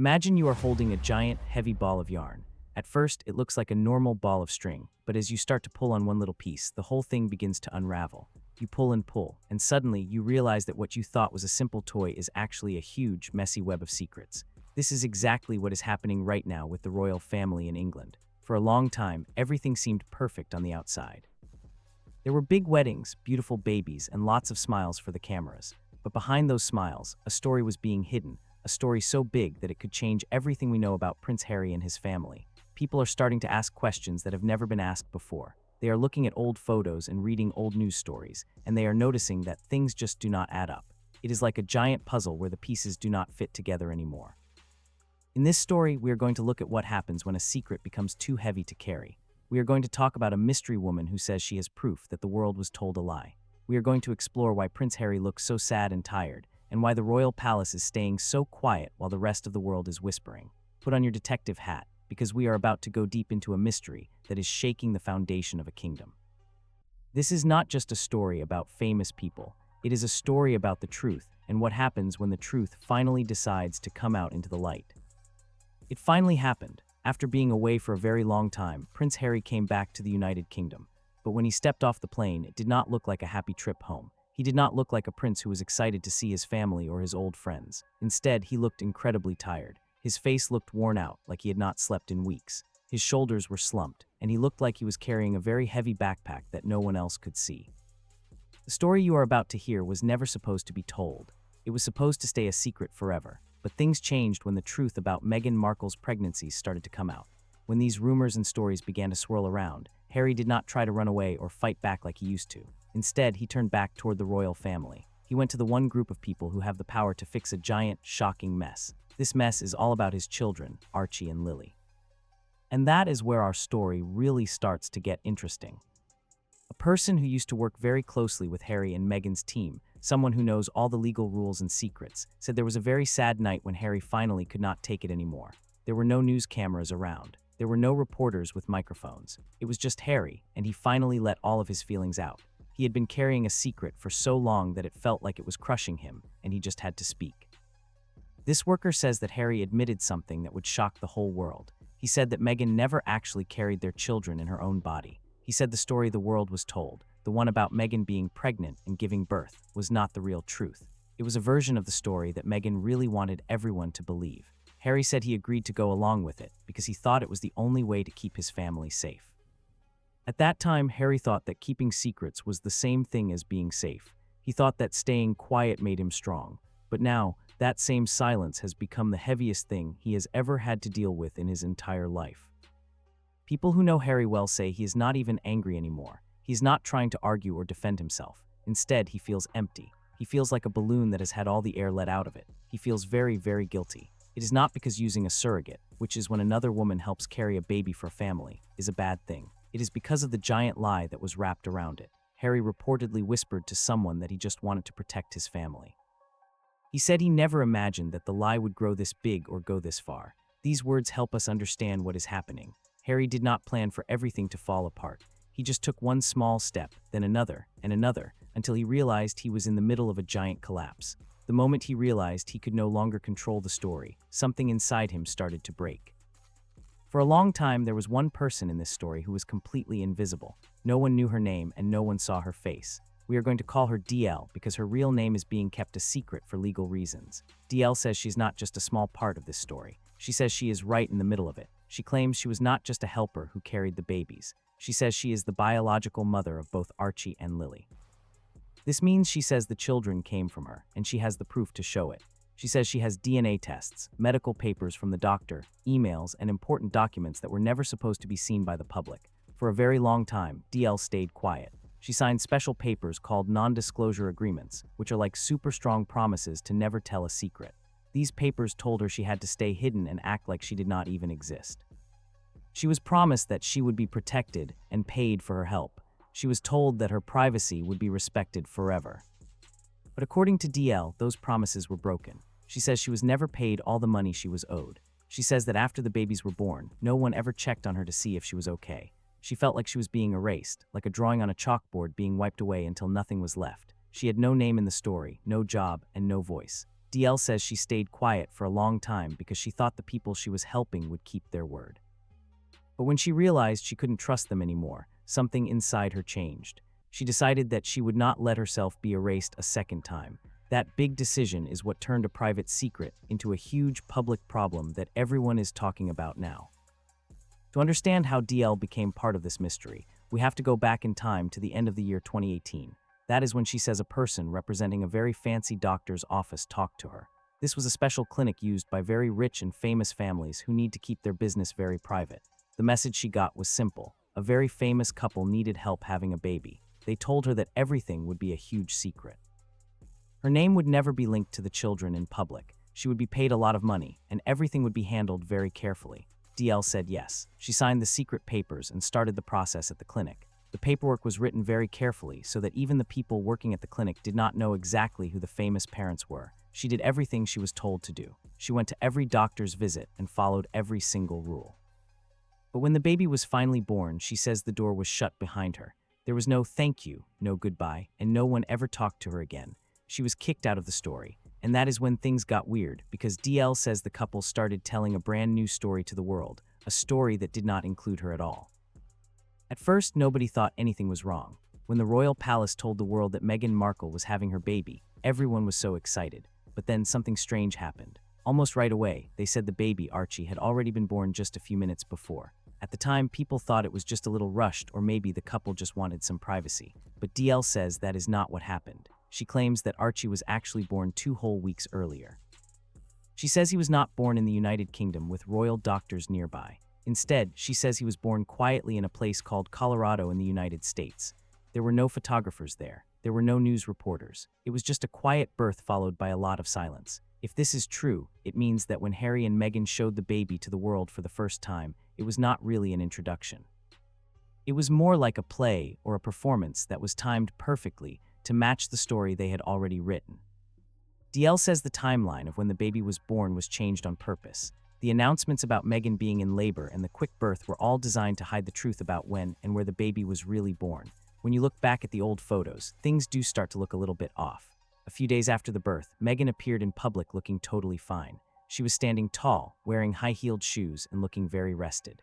Imagine you are holding a giant, heavy ball of yarn. At first, it looks like a normal ball of string, but as you start to pull on one little piece, the whole thing begins to unravel. You pull, and suddenly you realize that what you thought was a simple toy is actually a huge, messy web of secrets. This is exactly what is happening right now with the royal family in England. For a long time, everything seemed perfect on the outside. There were big weddings, beautiful babies, and lots of smiles for the cameras. But behind those smiles, a story was being hidden, a story so big that it could change everything we know about Prince Harry and his family. People are starting to ask questions that have never been asked before. They are looking at old photos and reading old news stories, and they are noticing that things just do not add up. It is like a giant puzzle where the pieces do not fit together anymore. In this story, we are going to look at what happens when a secret becomes too heavy to carry. We are going to talk about a mystery woman who says she has proof that the world was told a lie. We are going to explore why Prince Harry looks so sad and tired, and why the royal palace is staying so quiet while the rest of the world is whispering. Put on your detective hat, because we are about to go deep into a mystery that is shaking the foundation of a kingdom. This is not just a story about famous people. It is a story about the truth and what happens when the truth finally decides to come out into the light. It finally happened. After being away for a very long time, Prince Harry came back to the United Kingdom. But when he stepped off the plane, it did not look like a happy trip home. He did not look like a prince who was excited to see his family or his old friends. Instead, he looked incredibly tired. His face looked worn out, like he had not slept in weeks. His shoulders were slumped, and he looked like he was carrying a very heavy backpack that no one else could see. The story you are about to hear was never supposed to be told. It was supposed to stay a secret forever. But things changed when the truth about Meghan Markle's pregnancy started to come out. When these rumors and stories began to swirl around, Harry did not try to run away or fight back like he used to. Instead, he turned back toward the royal family. He went to the one group of people who have the power to fix a giant, shocking mess. This mess is all about his children, Archie and Lily. And that is where our story really starts to get interesting. A person who used to work very closely with Harry and Meghan's team, someone who knows all the legal rules and secrets, said there was a very sad night when Harry finally could not take it anymore. There were no news cameras around. There were no reporters with microphones. It was just Harry, and he finally let all of his feelings out. He had been carrying a secret for so long that it felt like it was crushing him, and he just had to speak. This worker says that Harry admitted something that would shock the whole world. He said that Meghan never actually carried their children in her own body. He said the story the world was told, the one about Meghan being pregnant and giving birth, was not the real truth. It was a version of the story that Meghan really wanted everyone to believe. Harry said he agreed to go along with it because he thought it was the only way to keep his family safe. At that time, Harry thought that keeping secrets was the same thing as being safe. He thought that staying quiet made him strong. But now, that same silence has become the heaviest thing he has ever had to deal with in his entire life. People who know Harry well say he is not even angry anymore. He is not trying to argue or defend himself. Instead, he feels empty. He feels like a balloon that has had all the air let out of it. He feels very, very guilty. It is not because using a surrogate, which is when another woman helps carry a baby for a family, is a bad thing. It is because of the giant lie that was wrapped around it. Harry reportedly whispered to someone that he just wanted to protect his family. He said he never imagined that the lie would grow this big or go this far. These words help us understand what is happening. Harry did not plan for everything to fall apart. He just took one small step, then another, and another, until he realized he was in the middle of a giant collapse. The moment he realized he could no longer control the story, something inside him started to break. For a long time, there was one person in this story who was completely invisible. No one knew her name and no one saw her face. We are going to call her DL because her real name is being kept a secret for legal reasons. DL says she's not just a small part of this story. She says she is right in the middle of it. She claims she was not just a helper who carried the babies. She says she is the biological mother of both Archie and Lily. This means she says the children came from her, and she has the proof to show it. She says she has DNA tests, medical papers from the doctor, emails, and important documents that were never supposed to be seen by the public. For a very long time, DL stayed quiet. She signed special papers called non-disclosure agreements, which are like super strong promises to never tell a secret. These papers told her she had to stay hidden and act like she did not even exist. She was promised that she would be protected and paid for her help. She was told that her privacy would be respected forever. But according to DL, those promises were broken. She says she was never paid all the money she was owed. She says that after the babies were born, no one ever checked on her to see if she was okay. She felt like she was being erased, like a drawing on a chalkboard being wiped away until nothing was left. She had no name in the story, no job, and no voice. DL says she stayed quiet for a long time because she thought the people she was helping would keep their word. But when she realized she couldn't trust them anymore, something inside her changed. She decided that she would not let herself be erased a second time. That big decision is what turned a private secret into a huge public problem that everyone is talking about now. To understand how DL became part of this mystery, we have to go back in time to the end of the year 2018. That is when she says a person representing a very fancy doctor's office talked to her. This was a special clinic used by very rich and famous families who need to keep their business very private. The message she got was simple. A very famous couple needed help having a baby. They told her that everything would be a huge secret. Her name would never be linked to the children in public. She would be paid a lot of money, and everything would be handled very carefully. DL said yes. She signed the secret papers and started the process at the clinic. The paperwork was written very carefully so that even the people working at the clinic did not know exactly who the famous parents were. She did everything she was told to do. She went to every doctor's visit and followed every single rule. But when the baby was finally born, she says the door was shut behind her. There was no thank you, no goodbye, and no one ever talked to her again. She was kicked out of the story. And that is when things got weird, because DL says the couple started telling a brand new story to the world, a story that did not include her at all. At first, nobody thought anything was wrong. When the royal palace told the world that Meghan Markle was having her baby, everyone was so excited. But then something strange happened. Almost right away, they said the baby, Archie, had already been born just a few minutes before. At the time, people thought it was just a little rushed, or maybe the couple just wanted some privacy. But DL says that is not what happened. She claims that Archie was actually born 2 whole weeks earlier. She says he was not born in the United Kingdom with royal doctors nearby. Instead, she says he was born quietly in a place called Colorado in the United States. There were no photographers there. There were no news reporters. It was just a quiet birth followed by a lot of silence. If this is true, it means that when Harry and Meghan showed the baby to the world for the first time, it was not really an introduction. It was more like a play or a performance that was timed perfectly to match the story they had already written. DL says the timeline of when the baby was born was changed on purpose. The announcements about Meghan being in labor and the quick birth were all designed to hide the truth about when and where the baby was really born. When you look back at the old photos, things do start to look a little bit off. A few days after the birth, Meghan appeared in public looking totally fine. She was standing tall, wearing high-heeled shoes and looking very rested.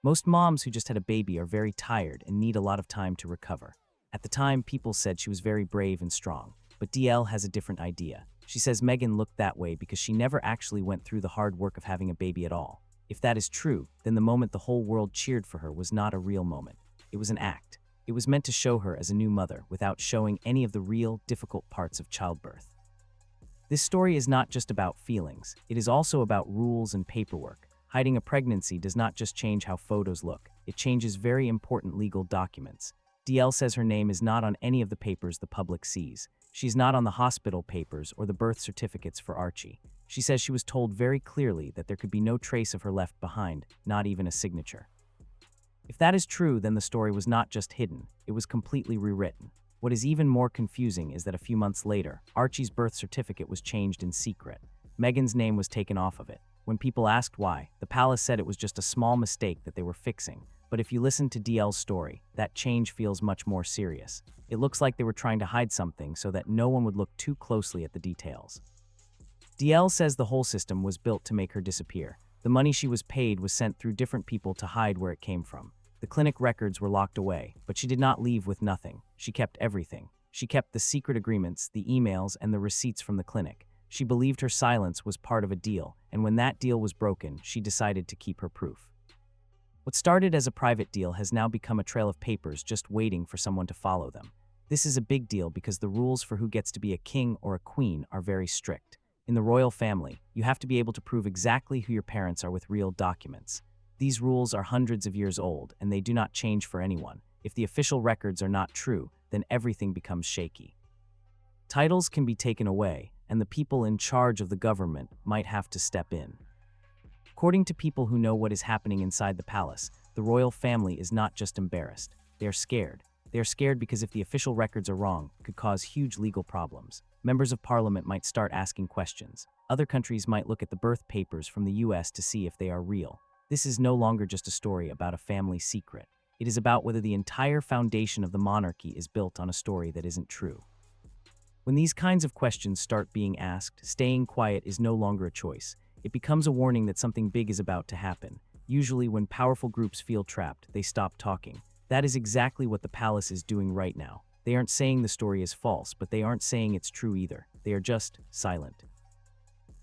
Most moms who just had a baby are very tired and need a lot of time to recover. At the time, people said she was very brave and strong, but DL has a different idea. She says Meghan looked that way because she never actually went through the hard work of having a baby at all. If that is true, then the moment the whole world cheered for her was not a real moment. It was an act. It was meant to show her as a new mother without showing any of the real, difficult parts of childbirth. This story is not just about feelings. It is also about rules and paperwork. Hiding a pregnancy does not just change how photos look. It changes very important legal documents. DL says her name is not on any of the papers the public sees. She's not on the hospital papers or the birth certificates for Archie. She says she was told very clearly that there could be no trace of her left behind, not even a signature. If that is true, then the story was not just hidden, it was completely rewritten. What is even more confusing is that a few months later, Archie's birth certificate was changed in secret. Meghan's name was taken off of it. When people asked why, the palace said it was just a small mistake that they were fixing. But if you listen to DL's story, that change feels much more serious. It looks like they were trying to hide something so that no one would look too closely at the details. DL says the whole system was built to make her disappear. The money she was paid was sent through different people to hide where it came from. The clinic records were locked away, but she did not leave with nothing. She kept everything. She kept the secret agreements, the emails, and the receipts from the clinic. She believed her silence was part of a deal, and when that deal was broken, she decided to keep her proof. What started as a private deal has now become a trail of papers just waiting for someone to follow them. This is a big deal because the rules for who gets to be a king or a queen are very strict. In the royal family, you have to be able to prove exactly who your parents are with real documents. These rules are hundreds of years old, and they do not change for anyone. If the official records are not true, then everything becomes shaky. Titles can be taken away, and the people in charge of the government might have to step in. According to people who know what is happening inside the palace, the royal family is not just embarrassed. They are scared. They are scared because if the official records are wrong, it could cause huge legal problems. Members of parliament might start asking questions. Other countries might look at the birth papers from the US to see if they are real. This is no longer just a story about a family secret. It is about whether the entire foundation of the monarchy is built on a story that isn't true. When these kinds of questions start being asked, staying quiet is no longer a choice. It becomes a warning that something big is about to happen. Usually, when powerful groups feel trapped, they stop talking. That is exactly what the palace is doing right now. They aren't saying the story is false, but they aren't saying it's true either. They are just silent.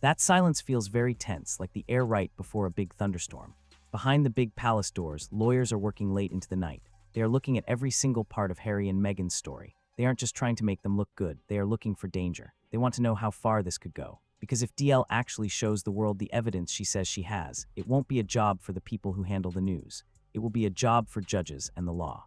That silence feels very tense, like the air right before a big thunderstorm. Behind the big palace doors, lawyers are working late into the night. They are looking at every single part of Harry and Meghan's story. They aren't just trying to make them look good, they are looking for danger. They want to know how far this could go. Because if DL actually shows the world the evidence she says she has, it won't be a job for the people who handle the news. It will be a job for judges and the law.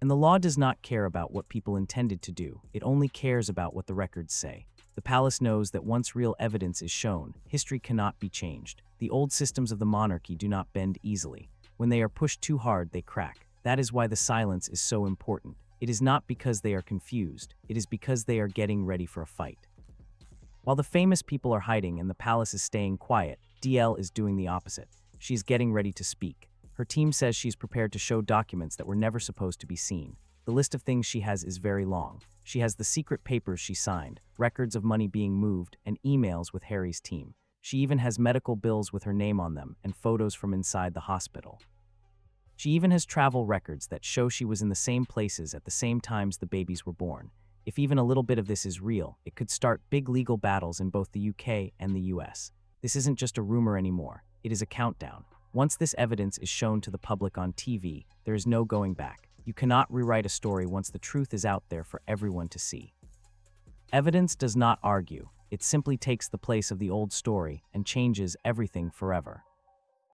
And the law does not care about what people intended to do, it only cares about what the records say. The palace knows that once real evidence is shown, history cannot be changed. The old systems of the monarchy do not bend easily. When they are pushed too hard, they crack. That is why the silence is so important. It is not because they are confused, it is because they are getting ready for a fight. While the famous people are hiding and the palace is staying quiet, DL is doing the opposite. She is getting ready to speak. Her team says she is prepared to show documents that were never supposed to be seen. The list of things she has is very long. She has the secret papers she signed, records of money being moved, and emails with Harry's team. She even has medical bills with her name on them and photos from inside the hospital. She even has travel records that show she was in the same places at the same times the babies were born. If even a little bit of this is real, it could start big legal battles in both the UK and the US. This isn't just a rumor anymore, it is a countdown. Once this evidence is shown to the public on TV, there is no going back. You cannot rewrite a story once the truth is out there for everyone to see. Evidence does not argue, it simply takes the place of the old story and changes everything forever.